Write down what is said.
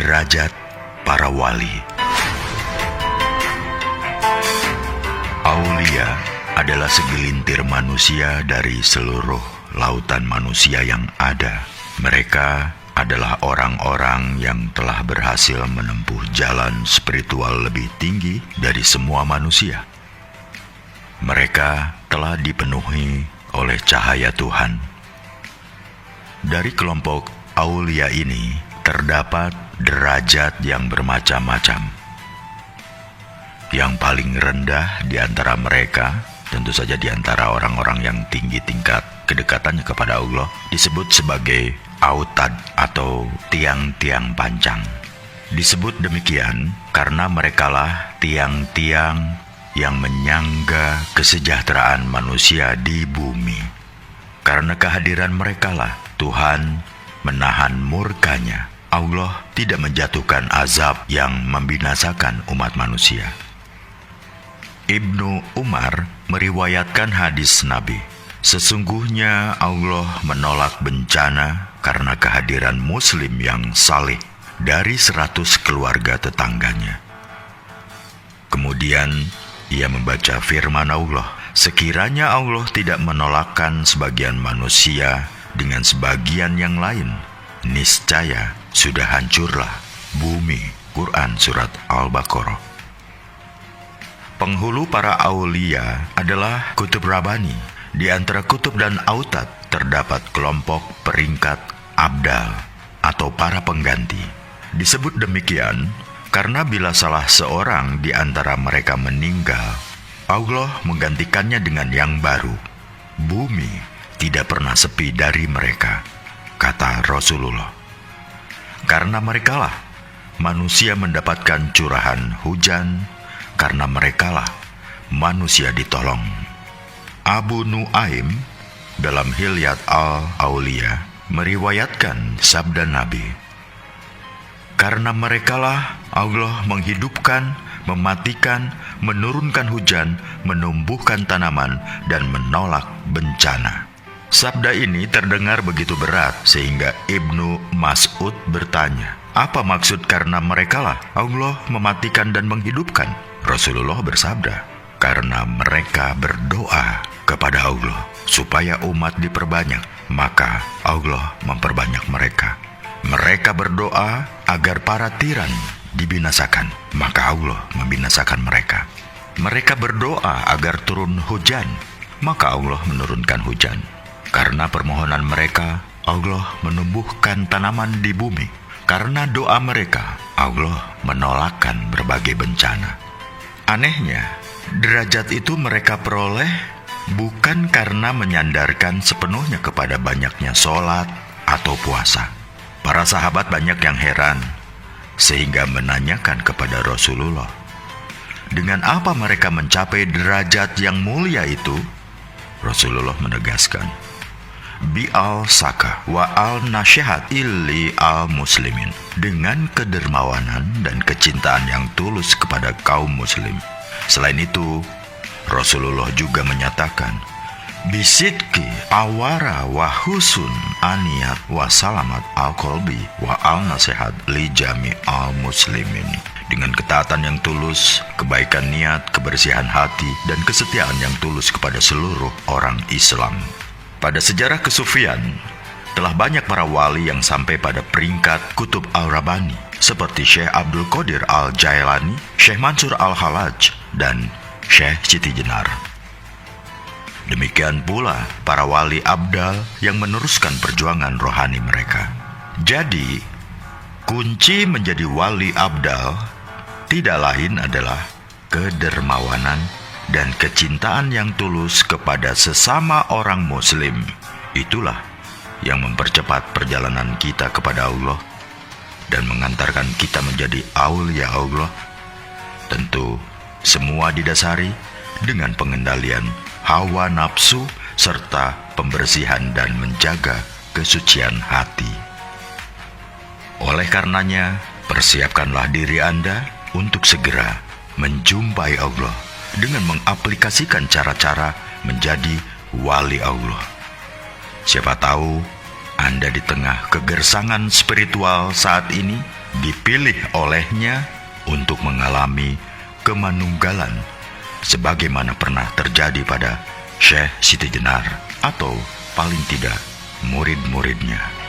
Derajat para wali. Aulia adalah segelintir manusia dari seluruh lautan manusia yang ada. Mereka adalah orang-orang yang telah berhasil menempuh jalan spiritual lebih tinggi dari semua manusia. Mereka telah dipenuhi oleh cahaya Tuhan. Dari kelompok Aulia ini terdapat derajat yang bermacam-macam. Yang paling rendah di antara mereka, tentu saja di antara orang-orang yang tinggi tingkat kedekatannya kepada Allah, disebut sebagai autad atau tiang-tiang pancang. Disebut demikian karena merekalah tiang-tiang yang menyangga kesejahteraan manusia di bumi. Karena kehadiran merekalah Tuhan menahan murkanya. Allah tidak menjatuhkan azab yang membinasakan umat manusia. Ibnu Umar meriwayatkan hadis Nabi, sesungguhnya Allah menolak bencana karena kehadiran muslim yang saleh dari 100 keluarga tetangganya. Kemudian ia membaca firman Allah, sekiranya Allah tidak menolakkan sebagian manusia dengan sebagian yang lain, niscaya sudah hancurlah bumi. Quran Surat Al-Baqarah. Penghulu para aulia adalah kutub Rabbani. Di antara kutub dan autad terdapat kelompok peringkat abdal atau para pengganti. Disebut demikian karena bila salah seorang di antara mereka meninggal, Allah menggantikannya dengan yang baru. Bumi tidak pernah sepi dari mereka, kata Rasulullah. Karena merekalah manusia mendapatkan curahan hujan, karena merekalah manusia ditolong. Abu Nuaim dalam Hilyat al-Aulia meriwayatkan sabda Nabi, karena merekalah Allah menghidupkan, mematikan, menurunkan hujan, menumbuhkan tanaman, dan menolak bencana. Sabda ini terdengar begitu berat sehingga Ibnu Mas'ud bertanya, apa maksud karena merekalah Allah mematikan dan menghidupkan? Rasulullah bersabda, karena mereka berdoa kepada Allah supaya umat diperbanyak, maka Allah memperbanyak mereka. Mereka berdoa agar para tiran dibinasakan, maka Allah membinasakan mereka. Mereka berdoa agar turun hujan, maka Allah menurunkan hujan. Karena permohonan mereka, Allah menumbuhkan tanaman di bumi. Karena doa mereka, Allah menolakkan berbagai bencana. Anehnya, derajat itu mereka peroleh bukan karena menyandarkan sepenuhnya kepada banyaknya sholat atau puasa. Para sahabat banyak yang heran, sehingga menanyakan kepada Rasulullah, dengan apa mereka mencapai derajat yang mulia itu? Rasulullah menegaskan, bi'al saka wa al nasyihat illi al muslimin, dengan kedermawanan dan kecintaan yang tulus kepada kaum muslim. Selain itu, Rasulullah juga menyatakan, bisidki awara wa husun aniyat wa salamat al qalbi wa al nasihat li jami al muslimin, dengan ketaatan yang tulus, kebaikan niat, kebersihan hati, dan kesetiaan yang tulus kepada seluruh orang Islam. Pada sejarah kesufian, telah banyak para wali yang sampai pada peringkat kutub al-Rabbani, seperti Syekh Abdul Qadir al-Jailani, Syekh Mansur al-Halaj, dan Syekh Siti Jenar. Demikian pula para wali abdal yang meneruskan perjuangan rohani mereka. Jadi, kunci menjadi wali abdal tidak lain adalah kedermawanan dan kecintaan yang tulus kepada sesama orang muslim. Itulah yang mempercepat perjalanan kita kepada Allah dan mengantarkan kita menjadi aulia Allah. Tentu semua didasari dengan pengendalian hawa nafsu serta pembersihan dan menjaga kesucian hati. Oleh karenanya, persiapkanlah diri Anda untuk segera menjumpai Allah dengan mengaplikasikan cara-cara menjadi wali Allah. Siapa tahu Anda di tengah kegersangan spiritual saat ini dipilih olehnya untuk mengalami kemanunggalan sebagaimana pernah terjadi pada Syekh Siti Jenar atau paling tidak murid-muridnya.